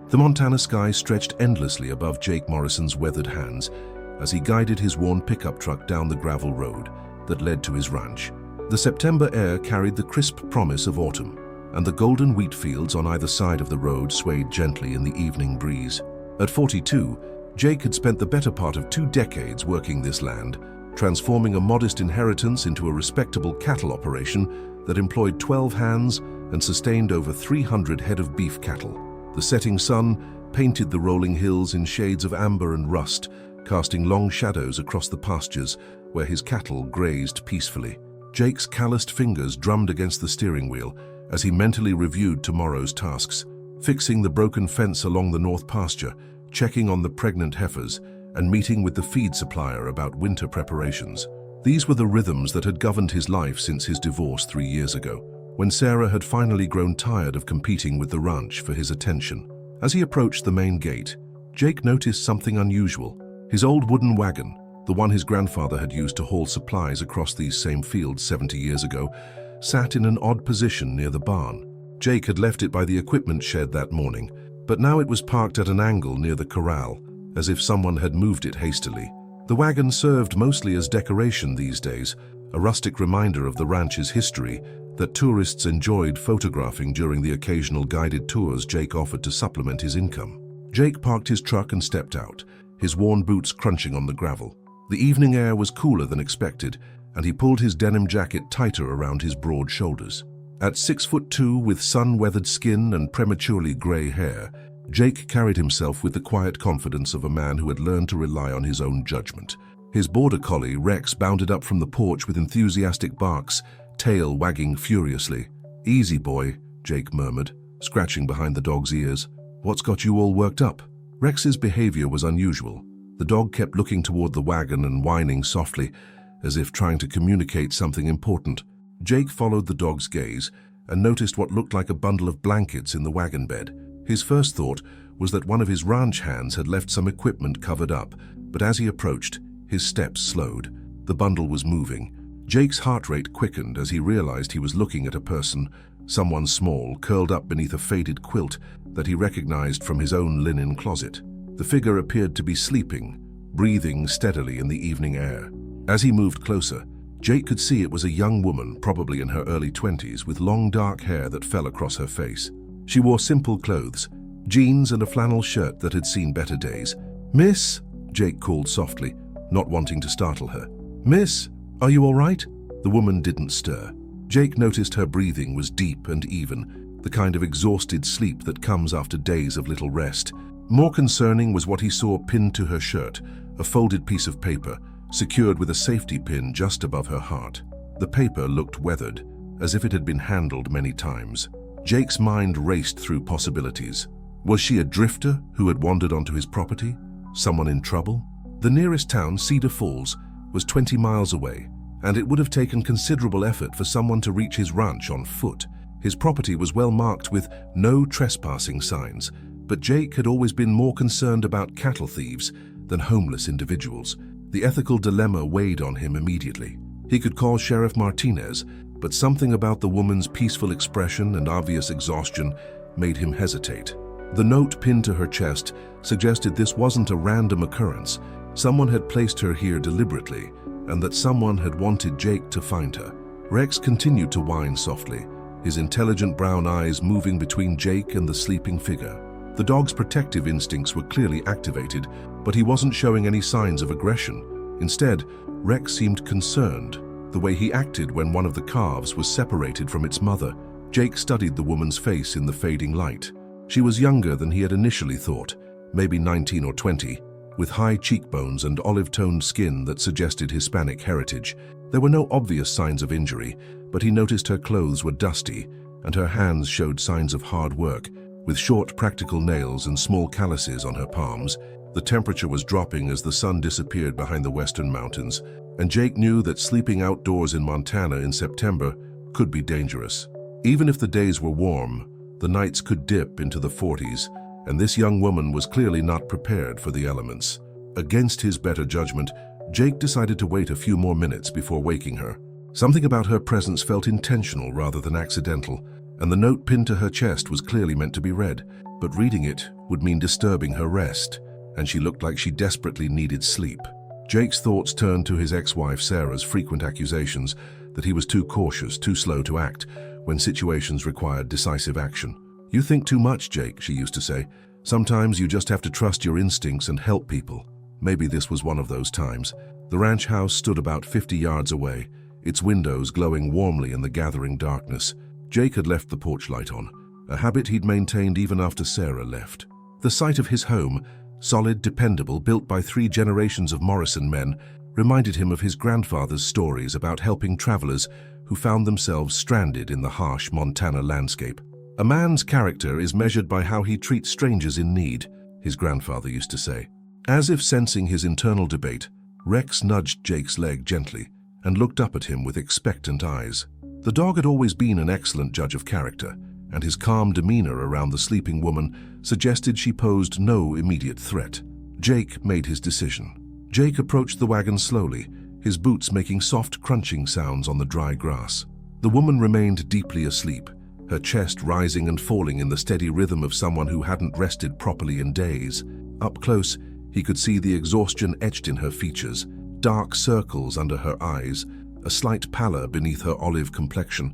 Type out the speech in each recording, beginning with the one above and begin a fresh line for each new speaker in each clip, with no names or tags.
The Montana sky stretched endlessly above Jake Morrison's weathered hands as he guided his worn pickup truck down the gravel road that led to his ranch. The September air carried the crisp promise of autumn, and the golden wheat fields on either side of the road swayed gently in the evening breeze. At 42, Jake had spent the better part of 2 decades working this land, transforming a modest inheritance into a respectable cattle operation that employed 12 hands and sustained over 300 head of beef cattle. The setting sun painted the rolling hills in shades of amber and rust, casting long shadows across the pastures where his cattle grazed peacefully. Jake's calloused fingers drummed against the steering wheel as he mentally reviewed tomorrow's tasks, fixing the broken fence along the north pasture, checking on the pregnant heifers, and meeting with the feed supplier about winter preparations. These were the rhythms that had governed his life since his divorce 3 years ago, when Sarah had finally grown tired of competing with the ranch for his attention. As he approached the main gate, Jake noticed something unusual. His old wooden wagon, the one his grandfather had used to haul supplies across these same fields 70 years ago, sat in an odd position near the barn. Jake had left it by the equipment shed that morning, but now it was parked at an angle near the corral, as if someone had moved it hastily. The wagon served mostly as decoration these days, a rustic reminder of the ranch's history that tourists enjoyed photographing during the occasional guided tours Jake offered to supplement his income. Jake parked his truck and stepped out, his worn boots crunching on the gravel. The evening air was cooler than expected, and he pulled his denim jacket tighter around his broad shoulders. At 6'2", with sun-weathered skin and prematurely gray hair, Jake carried himself with the quiet confidence of a man who had learned to rely on his own judgment. His border collie, Rex, bounded up from the porch with enthusiastic barks, tail wagging furiously. "Easy, boy," Jake murmured, scratching behind the dog's ears. "What's got you all worked up?" Rex's behavior was unusual. The dog kept looking toward the wagon and whining softly, as if trying to communicate something important. Jake followed the dog's gaze and noticed what looked like a bundle of blankets in the wagon bed. His first thought was that one of his ranch hands had left some equipment covered up, but as he approached, his steps slowed. The bundle was moving. Jake's heart rate quickened as he realized he was looking at a person, someone small, curled up beneath a faded quilt that he recognized from his own linen closet. The figure appeared to be sleeping, breathing steadily in the evening air. As he moved closer, Jake could see it was a young woman, probably in her early 20s, with long dark hair that fell across her face. She wore simple clothes, jeans and a flannel shirt that had seen better days. "Miss," Jake called softly, not wanting to startle her. "Miss, are you all right?" The woman didn't stir. Jake noticed her breathing was deep and even, the kind of exhausted sleep that comes after days of little rest. More concerning was what he saw pinned to her shirt, a folded piece of paper, secured with a safety pin just above her heart. The paper looked weathered, as if it had been handled many times. Jake's mind raced through possibilities. Was she a drifter who had wandered onto his property? Someone in trouble? The nearest town, Cedar Falls, was 20 miles away, and it would have taken considerable effort for someone to reach his ranch on foot. His property was well marked with no trespassing signs, but Jake had always been more concerned about cattle thieves than homeless individuals. The ethical dilemma weighed on him immediately. He could call Sheriff Martinez, but something about the woman's peaceful expression and obvious exhaustion made him hesitate. The note pinned to her chest suggested this wasn't a random occurrence. Someone had placed her here deliberately, and that someone had wanted Jake to find her. Rex continued to whine softly, his intelligent brown eyes moving between Jake and the sleeping figure. The dog's protective instincts were clearly activated, but he wasn't showing any signs of aggression. Instead, Rex seemed concerned, the way he acted when one of the calves was separated from its mother. Jake studied the woman's face in the fading light. She was younger than he had initially thought, maybe 19 or 20, with high cheekbones and olive-toned skin that suggested Hispanic heritage. There were no obvious signs of injury, but he noticed her clothes were dusty, and her hands showed signs of hard work, with short, practical nails and small calluses on her palms. The temperature was dropping as the sun disappeared behind the western mountains, and Jake knew that sleeping outdoors in Montana in September could be dangerous. Even if the days were warm, the nights could dip into the 40s, and this young woman was clearly not prepared for the elements. Against his better judgment, Jake decided to wait a few more minutes before waking her. Something about her presence felt intentional rather than accidental, and the note pinned to her chest was clearly meant to be read, but reading it would mean disturbing her rest, and she looked like she desperately needed sleep. Jake's thoughts turned to his ex-wife Sarah's frequent accusations that he was too cautious, too slow to act when situations required decisive action. "You think too much, Jake," she used to say. "Sometimes you just have to trust your instincts and help people." Maybe this was one of those times. The ranch house stood about 50 yards away, its windows glowing warmly in the gathering darkness. Jake had left the porch light on, a habit he'd maintained even after Sarah left. The sight of his home, solid, dependable, built by 3 generations of Morrison men, reminded him of his grandfather's stories about helping travelers who found themselves stranded in the harsh Montana landscape. "A man's character is measured by how he treats strangers in need," his grandfather used to say. As if sensing his internal debate, Rex nudged Jake's leg gently and looked up at him with expectant eyes. The dog had always been an excellent judge of character, and his calm demeanor around the sleeping woman suggested she posed no immediate threat. Jake made his decision. Jake approached the wagon slowly, his boots making soft crunching sounds on the dry grass. The woman remained deeply asleep, her chest rising and falling in the steady rhythm of someone who hadn't rested properly in days. Up close, he could see the exhaustion etched in her features, dark circles under her eyes, a slight pallor beneath her olive complexion,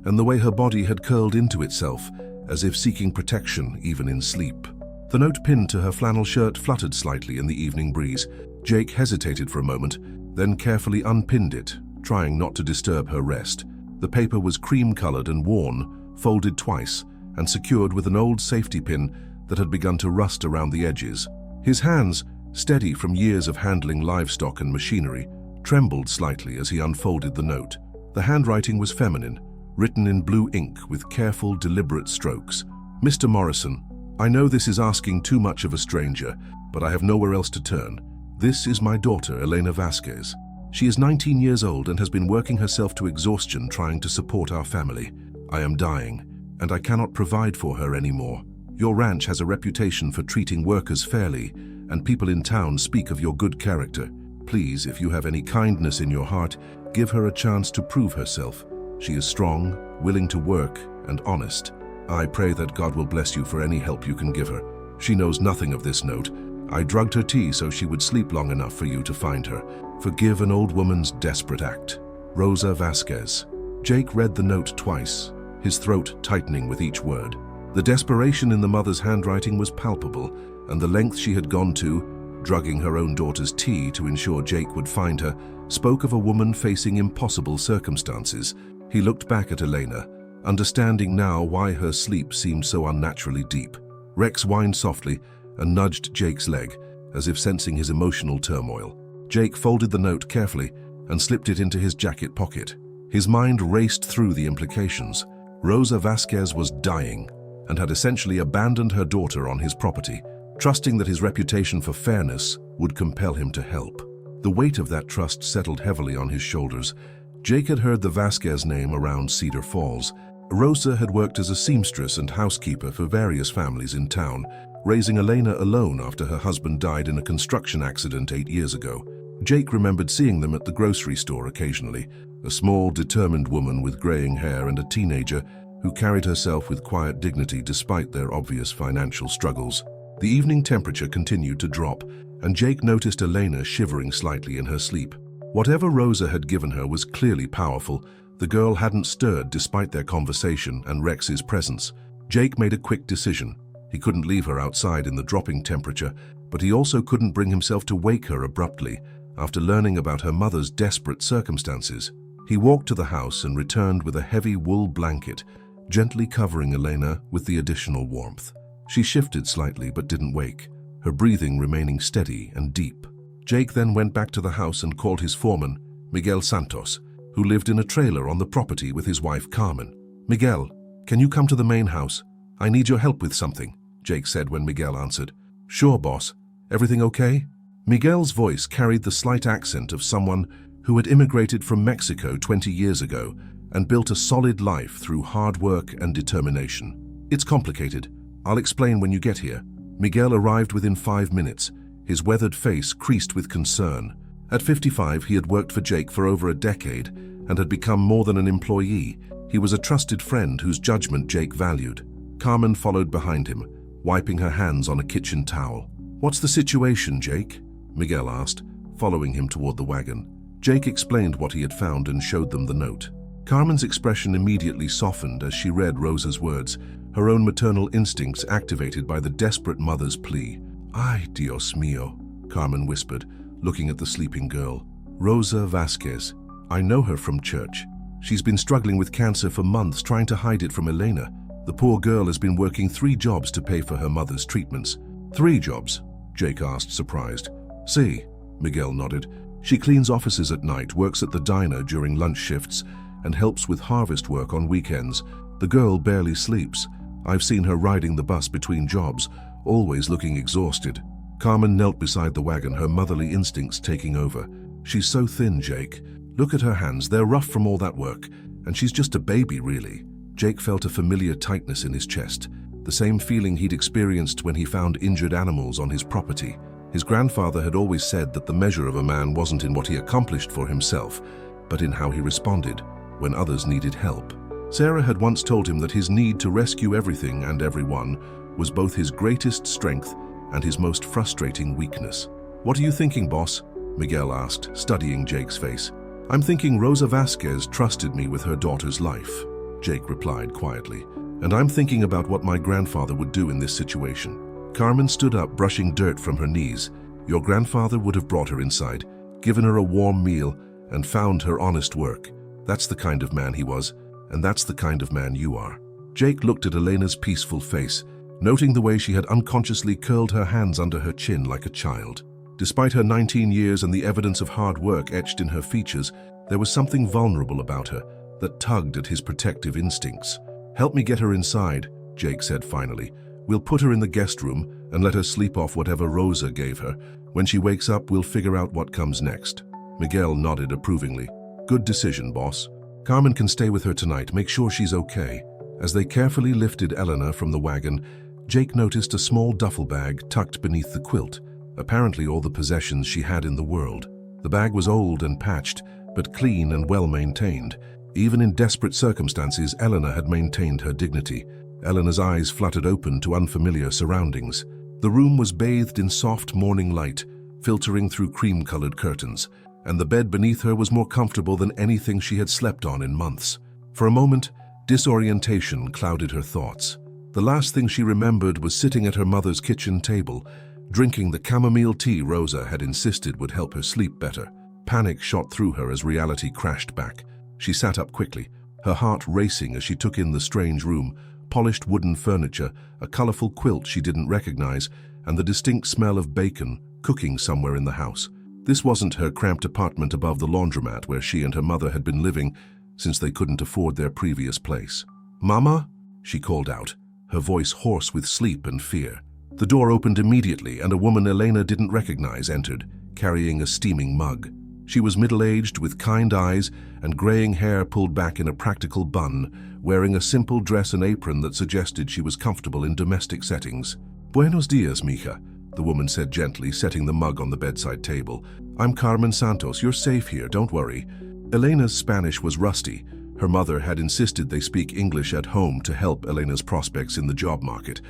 and the way her body had curled into itself, as if seeking protection even in sleep. The note pinned to her flannel shirt fluttered slightly in the evening breeze. Jake hesitated for a moment, then carefully unpinned it, trying not to disturb her rest. The paper was cream-colored and worn, folded twice, and secured with an old safety pin that had begun to rust around the edges. His hands, steady from years of handling livestock and machinery, trembled slightly as he unfolded the note. The handwriting was feminine, written in blue ink with careful, deliberate strokes. "Mr. Morrison, I know this is asking too much of a stranger, but I have nowhere else to turn. This is my daughter, Elena Vasquez. She is 19 years old and has been working herself to exhaustion trying to support our family. I am dying, and I cannot provide for her anymore. Your ranch has a reputation for treating workers fairly, and people in town speak of your good character. Please, if you have any kindness in your heart, give her a chance to prove herself. She is strong, willing to work, and honest. I pray that God will bless you for any help you can give her. She knows nothing of this note. I drugged her tea so she would sleep long enough for you to find her. Forgive an old woman's desperate act. Rosa Vasquez." Jake read the note twice, his throat tightening with each word. The desperation in the mother's handwriting was palpable, and the length she had gone to, drugging her own daughter's tea to ensure Jake would find her, spoke of a woman facing impossible circumstances. He looked back at Elena, understanding now why her sleep seemed so unnaturally deep. Rex whined softly and nudged Jake's leg, as if sensing his emotional turmoil. Jake folded the note carefully and slipped it into his jacket pocket. His mind raced through the implications. Rosa Vasquez was dying and had essentially abandoned her daughter on his property, trusting that his reputation for fairness would compel him to help. The weight of that trust settled heavily on his shoulders. Jake had heard the Vasquez name around Cedar Falls. Rosa had worked as a seamstress and housekeeper for various families in town, raising Elena alone after her husband died in a construction accident 8 years ago. Jake remembered seeing them at the grocery store occasionally, a small, determined woman with graying hair and a teenager who carried herself with quiet dignity despite their obvious financial struggles. The evening temperature continued to drop, and Jake noticed Elena shivering slightly in her sleep. Whatever Rosa had given her was clearly powerful. The girl hadn't stirred despite their conversation and Rex's presence. Jake made a quick decision. He couldn't leave her outside in the dropping temperature, but he also couldn't bring himself to wake her abruptly after learning about her mother's desperate circumstances. He walked to the house and returned with a heavy wool blanket, gently covering Elena with the additional warmth. She shifted slightly but didn't wake, her breathing remaining steady and deep. Jake then went back to the house and called his foreman, Miguel Santos, who lived in a trailer on the property with his wife Carmen. "Miguel, can you come to the main house? I need your help with something," Jake said when Miguel answered. "Sure, boss. Everything okay?" Miguel's voice carried the slight accent of someone who had immigrated from Mexico 20 years ago and built a solid life through hard work and determination. "It's complicated. I'll explain when you get here." Miguel arrived within 5 minutes, his weathered face creased with concern. At 55, he had worked for Jake for over a decade and had become more than an employee. He was a trusted friend whose judgment Jake valued. Carmen followed behind him, wiping her hands on a kitchen towel. "What's the situation, Jake?" Miguel asked, following him toward the wagon. Jake explained what he had found and showed them the note. Carmen's expression immediately softened as she read Rosa's words, her own maternal instincts activated by the desperate mother's plea. "Ay, Dios mío," Carmen whispered, looking at the sleeping girl. "Rosa Vasquez. I know her from church. She's been struggling with cancer for months, trying to hide it from Elena. The poor girl has been working 3 jobs to pay for her mother's treatments." "3 jobs?" Jake asked, surprised. "See," Miguel nodded. "She cleans offices at night, works at the diner during lunch shifts, and helps with harvest work on weekends. The girl barely sleeps. I've seen her riding the bus between jobs, always looking exhausted." Carmen knelt beside the wagon, her motherly instincts taking over. "She's so thin, Jake. Look at her hands, they're rough from all that work. And she's just a baby, really." Jake felt a familiar tightness in his chest, the same feeling he'd experienced when he found injured animals on his property. His grandfather had always said that the measure of a man wasn't in what he accomplished for himself, but in how he responded when others needed help. Sarah had once told him that his need to rescue everything and everyone was both his greatest strength and his most frustrating weakness. "What are you thinking, boss?" Miguel asked, studying Jake's face. "I'm thinking Rosa Vasquez trusted me with her daughter's life," Jake replied quietly. "And I'm thinking about what my grandfather would do in this situation." Carmen stood up, brushing dirt from her knees. "Your grandfather would have brought her inside, given her a warm meal, and found her honest work. That's the kind of man he was, and that's the kind of man you are." Jake looked at Elena's peaceful face, noting the way she had unconsciously curled her hands under her chin like a child. Despite her 19 years and the evidence of hard work etched in her features, there was something vulnerable about her that tugged at his protective instincts. "Help me get her inside," Jake said finally. "We'll put her in the guest room and let her sleep off whatever Rosa gave her. When she wakes up, we'll figure out what comes next." Miguel nodded approvingly. "Good decision, boss. Carmen can stay with her tonight. Make sure she's okay." As they carefully lifted Elena from the wagon, Jake noticed a small duffel bag tucked beneath the quilt, apparently all the possessions she had in the world. The bag was old and patched, but clean and well-maintained. Even in desperate circumstances, Elena had maintained her dignity. Elena's eyes fluttered open to unfamiliar surroundings. The room was bathed in soft morning light, filtering through cream-colored curtains, and the bed beneath her was more comfortable than anything she had slept on in months. For a moment, disorientation clouded her thoughts. The last thing she remembered was sitting at her mother's kitchen table, drinking the chamomile tea Rosa had insisted would help her sleep better. Panic shot through her as reality crashed back. She sat up quickly, her heart racing as she took in the strange room, polished wooden furniture, a colorful quilt she didn't recognize, and the distinct smell of bacon cooking somewhere in the house. This wasn't her cramped apartment above the laundromat where she and her mother had been living since they couldn't afford their previous place. "Mama?" she called out, her voice hoarse with sleep and fear. The door opened immediately, and a woman Elena didn't recognize entered, carrying a steaming mug. She was middle-aged, with kind eyes and graying hair pulled back in a practical bun, wearing a simple dress and apron that suggested she was comfortable in domestic settings. "Buenos dias, mija," the woman said gently, setting the mug on the bedside table. "I'm Carmen Santos. You're safe here, don't worry." Elena's Spanish was rusty. Her mother had insisted they speak English at home to help Elena's prospects in the job market,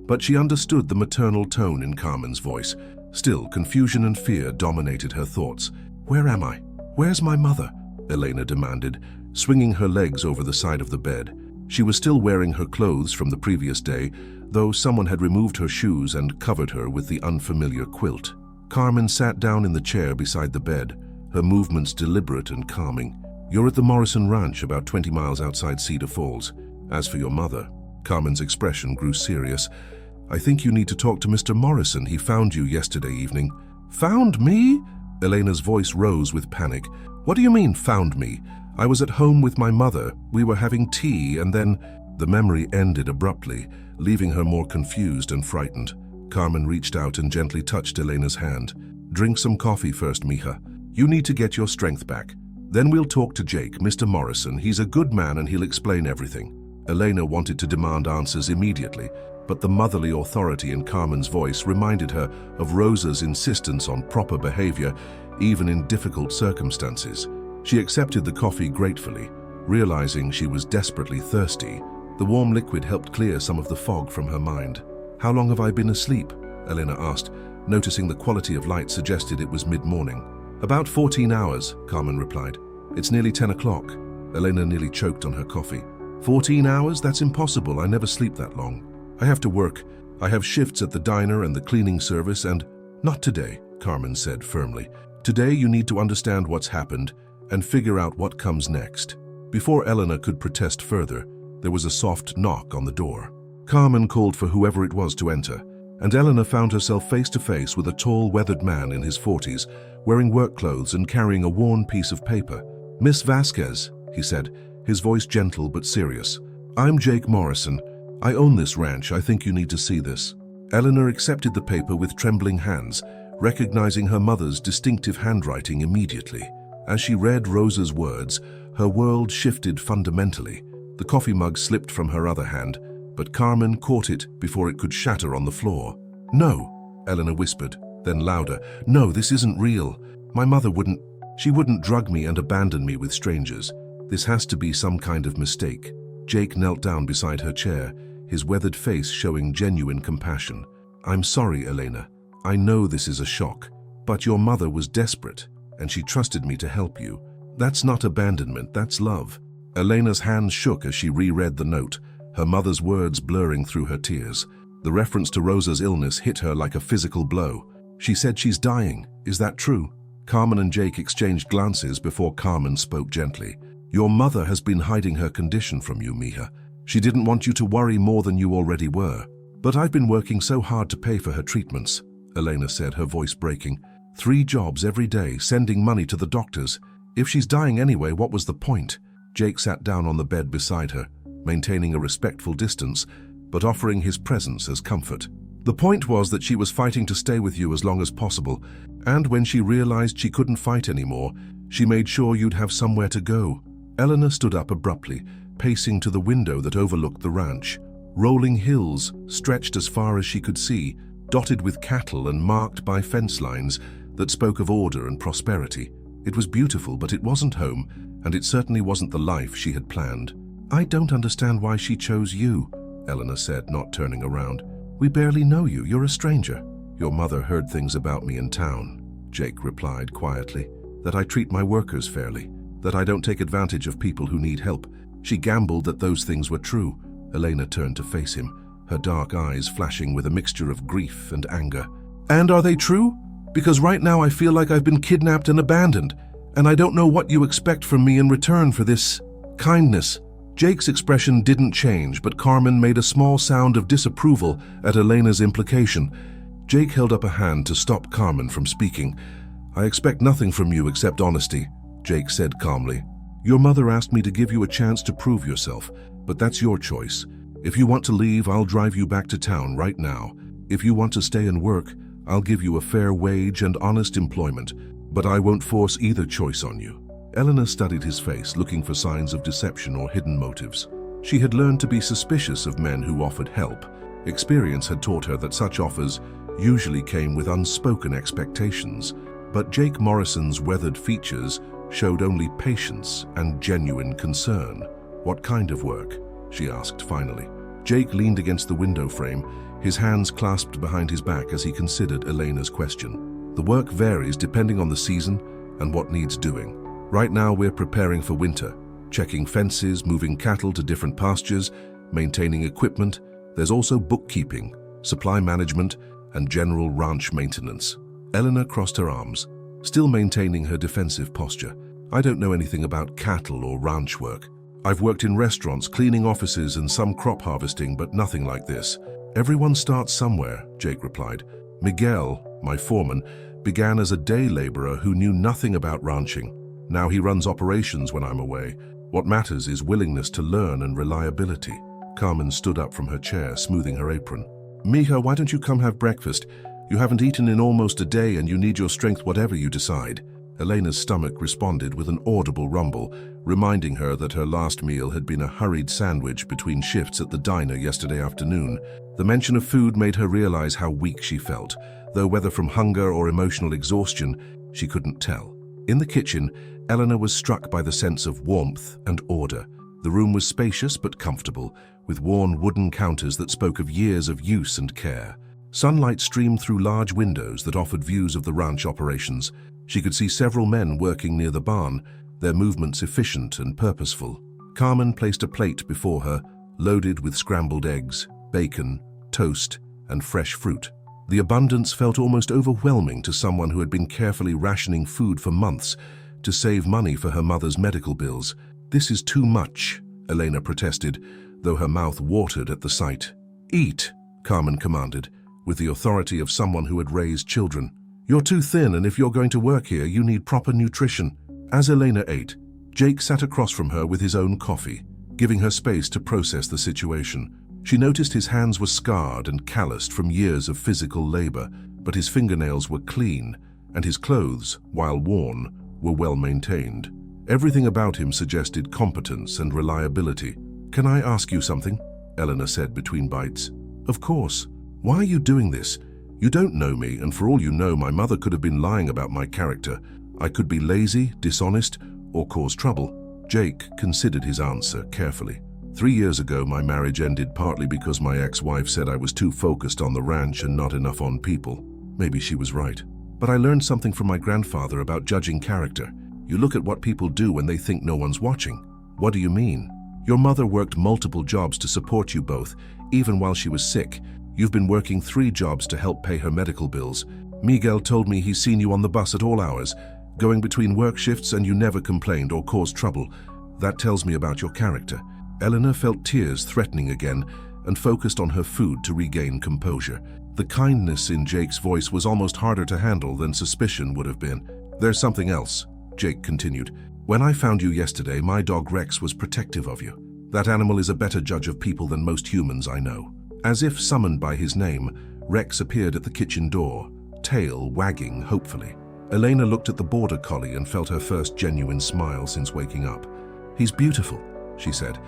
but she understood the maternal tone in Carmen's voice. Still, confusion and fear dominated her thoughts. "Where am I? Where's my mother?" Elena demanded, swinging her legs over the side of the bed. She was still wearing her clothes from the previous day, though someone had removed her shoes and covered her with the unfamiliar quilt. Carmen sat down in the chair beside the bed, her movements deliberate and calming. "You're at the Morrison Ranch, about 20 miles outside Cedar Falls. As for your mother," Carmen's expression grew serious. "I think you need to talk to Mr. Morrison. He found you yesterday evening." "Found me?" Elena's voice rose with panic. "What do you mean, found me? I was at home with my mother. We were having tea, and then—" The memory ended abruptly, leaving her more confused and frightened. Carmen reached out and gently touched Elena's hand. "Drink some coffee first, mija. You need to get your strength back. Then we'll talk to Jake, Mr. Morrison. He's a good man and he'll explain everything." Elena wanted to demand answers immediately, but the motherly authority in Carmen's voice reminded her of Rosa's insistence on proper behavior, even in difficult circumstances. She accepted the coffee gratefully, Realizing she was desperately thirsty, the warm liquid helped clear some of the fog from her mind. "How long have I been asleep?" Elena asked, noticing the quality of light suggested it was mid-morning. "About 14 hours, Carmen replied. "It's nearly 10 o'clock. Elena nearly choked on her coffee. 14 hours? That's impossible. I never sleep that long. I have to work. I have shifts at the diner and the cleaning service and— Not today, Carmen said firmly. Today you need to understand what's happened and figure out what comes next. Before Elena could protest further, there was a soft knock on the door. Carmen called for whoever it was to enter, and Elena found herself face to face with a tall, weathered man in his 40s, wearing work clothes and carrying a worn piece of paper. "Miss Vasquez," he said, his voice gentle but serious. "I'm Jake Morrison. I own this ranch. I think you need to see this." Eleanor accepted the paper with trembling hands, recognizing her mother's distinctive handwriting immediately. As she read Rosa's words, her world shifted fundamentally. The coffee mug slipped from her other hand, but Carmen caught it before it could shatter on the floor. "No," Eleanor whispered, then louder. "No, this isn't real. My mother wouldn't— She wouldn't drug me and abandon me with strangers. This has to be some kind of mistake." Jake knelt down beside her chair, his weathered face showing genuine compassion. "I'm sorry, Elena. I know this is a shock, but your mother was desperate, and she trusted me to help you. That's not abandonment, that's love." Elena's hands shook as she reread the note, her mother's words blurring through her tears. The reference to Rosa's illness hit her like a physical blow. "She said she's dying. Is that true?" Carmen and Jake exchanged glances before Carmen spoke gently. "Your mother has been hiding her condition from you, Mija. She didn't want you to worry more than you already were. But I've been working so hard to pay for her treatments," Elena said, her voice breaking. 3 jobs every day, sending money to the doctors. If she's dying anyway, what was the point?" Jake sat down on the bed beside her, maintaining a respectful distance, but offering his presence as comfort. "The point was that she was fighting to stay with you as long as possible, and when she realized she couldn't fight anymore, she made sure you'd have somewhere to go." Eleanor stood up abruptly, pacing to the window that overlooked the ranch. Rolling hills stretched as far as she could see, dotted with cattle and marked by fence lines that spoke of order and prosperity. It was beautiful, but it wasn't home, and it certainly wasn't the life she had planned. "I don't understand why she chose you," Eleanor said, not turning around. "We barely know you. You're a stranger." "Your mother heard things about me in town," Jake replied quietly. "That I treat my workers fairly, that I don't take advantage of people who need help. She gambled that those things were true." Elena turned to face him, her dark eyes flashing with a mixture of grief and anger. "And are they true? Because right now I feel like I've been kidnapped and abandoned, and I don't know what you expect from me in return for this kindness." Jake's expression didn't change, but Carmen made a small sound of disapproval at Elena's implication. Jake held up a hand to stop Carmen from speaking. "I expect nothing from you except honesty," Jake said calmly. "Your mother asked me to give you a chance to prove yourself, but that's your choice. If you want to leave, I'll drive you back to town right now. If you want to stay and work, I'll give you a fair wage and honest employment, but I won't force either choice on you." Eleanor studied his face, looking for signs of deception or hidden motives. She had learned to be suspicious of men who offered help. Experience had taught her that such offers usually came with unspoken expectations, but Jake Morrison's weathered features showed only patience and genuine concern. "What kind of work?" she asked finally. Jake leaned against the window frame, his hands clasped behind his back as he considered Elena's question. "The work varies depending on the season and what needs doing. Right now we're preparing for winter, checking fences, moving cattle to different pastures, maintaining equipment. There's also bookkeeping, supply management, and general ranch maintenance." Eleanor crossed her arms, still maintaining her defensive posture. "I don't know anything about cattle or ranch work. I've worked in restaurants, cleaning offices, and some crop harvesting, but nothing like this." "Everyone starts somewhere," Jake replied. "Miguel, my foreman, began as a day laborer who knew nothing about ranching. Now he runs operations when I'm away. What matters is willingness to learn and reliability." Carmen stood up from her chair, smoothing her apron. "Mija, why don't you come have breakfast? You haven't eaten in almost a day and you need your strength whatever you decide." Elena's stomach responded with an audible rumble, reminding her that her last meal had been a hurried sandwich between shifts at the diner yesterday afternoon. The mention of food made her realize how weak she felt, though whether from hunger or emotional exhaustion, she couldn't tell. In the kitchen, Eleanor was struck by the sense of warmth and order. The room was spacious but comfortable, with worn wooden counters that spoke of years of use and care. Sunlight streamed through large windows that offered views of the ranch operations. She could see several men working near the barn, their movements efficient and purposeful. Carmen placed a plate before her, loaded with scrambled eggs, bacon, toast, and fresh fruit. The abundance felt almost overwhelming to someone who had been carefully rationing food for months to save money for her mother's medical bills. "This is too much," Elena protested, though her mouth watered at the sight. "Eat," Carmen commanded, with the authority of someone who had raised children. "You're too thin, and if you're going to work here, you need proper nutrition." As Elena ate, Jake sat across from her with his own coffee, giving her space to process the situation. She noticed his hands were scarred and calloused from years of physical labor, but his fingernails were clean, and his clothes, while worn, were well maintained. Everything about him suggested competence and reliability. "Can I ask you something?" Eleanor said between bites. "Of course. Why are you doing this? You don't know me, and for all you know, my mother could have been lying about my character. I could be lazy, dishonest, or cause trouble." Jake considered his answer carefully. 3 years ago, my marriage ended partly because my ex-wife said I was too focused on the ranch and not enough on people. Maybe she was right. But I learned something from my grandfather about judging character. You look at what people do when they think no one's watching. What do you mean? Your mother worked multiple jobs to support you both, even while she was sick. You've been working 3 jobs to help pay her medical bills. Miguel told me he's seen you on the bus at all hours, going between work shifts, and you never complained or caused trouble. That tells me about your character. Eleanor felt tears threatening again and focused on her food to regain composure. The kindness in Jake's voice was almost harder to handle than suspicion would have been. "There's something else," Jake continued. "When I found you yesterday, my dog Rex was protective of you. That animal is a better judge of people than most humans I know." As if summoned by his name, Rex appeared at the kitchen door, tail wagging hopefully. Elena looked at the border collie and felt her first genuine smile since waking up. "He's beautiful," she said,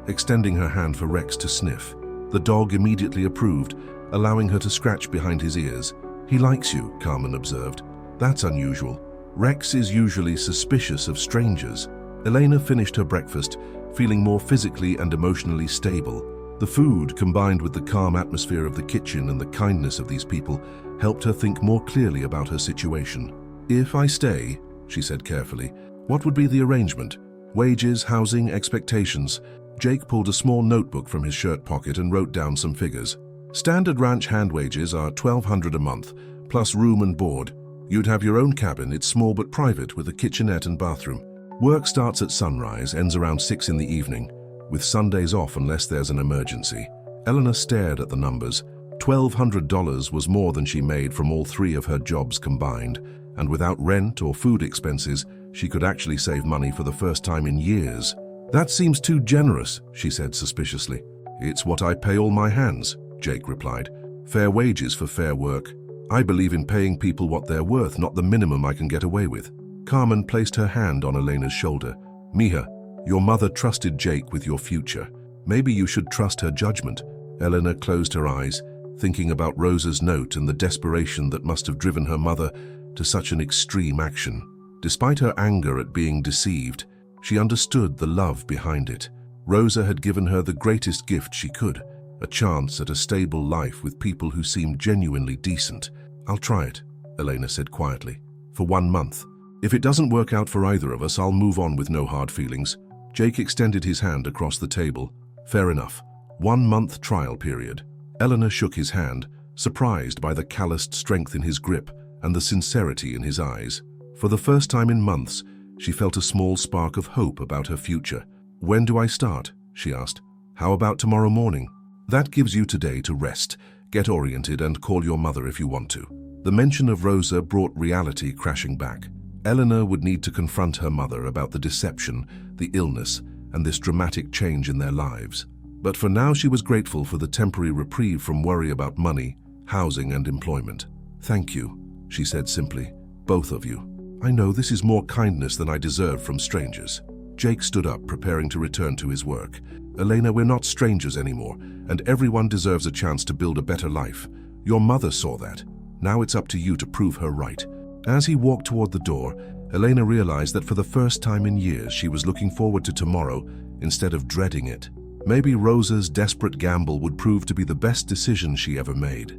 extending her hand for Rex to sniff. The dog immediately approved, allowing her to scratch behind his ears. "He likes you," Carmen observed. "That's unusual. Rex is usually suspicious of strangers." Elena finished her breakfast, feeling more physically and emotionally stable. The food, combined with the calm atmosphere of the kitchen and the kindness of these people, helped her think more clearly about her situation. "If I stay," she said carefully, "what would be the arrangement? Wages, housing, expectations?" Jake pulled a small notebook from his shirt pocket and wrote down some figures. "Standard ranch hand wages are $1,200 a month, plus room and board. You'd have your own cabin. It's small but private, with a kitchenette and bathroom. Work starts at sunrise, ends around 6 in the evening, with Sundays off unless there's an emergency." Eleanor stared at the numbers. $1,200 was more than she made from all 3 of her jobs combined, and without rent or food expenses, she could actually save money for the first time in years. "That seems too generous," she said suspiciously. "It's what I pay all my hands," Jake replied. "Fair wages for fair work. I believe in paying people what they're worth, not the minimum I can get away with." Carmen placed her hand on Elena's shoulder. "Mija, your mother trusted Jake with your future. Maybe you should trust her judgment." Eleanor closed her eyes, thinking about Rosa's note and the desperation that must have driven her mother to such an extreme action. Despite her anger at being deceived, she understood the love behind it. Rosa had given her the greatest gift she could, a chance at a stable life with people who seemed genuinely decent. "I'll try it," Elena said quietly, "for 1 month. If it doesn't work out for either of us, I'll move on with no hard feelings." Jake extended his hand across the table. "Fair enough. 1-month trial period." Eleanor shook his hand, surprised by the calloused strength in his grip and the sincerity in his eyes. For the first time in months, she felt a small spark of hope about her future. "When do I start?" she asked. "How about tomorrow morning?" "That gives you today to rest, get oriented, and call your mother if you want to." The mention of Rosa brought reality crashing back. Eleanor would need to confront her mother about the deception, the illness, and this dramatic change in their lives. But for now, she was grateful for the temporary reprieve from worry about money, housing, and employment. "Thank you," she said simply. "Both of you. I know this is more kindness than I deserve from strangers." Jake stood up, preparing to return to his work. "Elena, we're not strangers anymore, and everyone deserves a chance to build a better life. Your mother saw that. Now it's up to you to prove her right." As he walked toward the door, Elena realized that for the first time in years she was looking forward to tomorrow instead of dreading it. Maybe Rosa's desperate gamble would prove to be the best decision she ever made.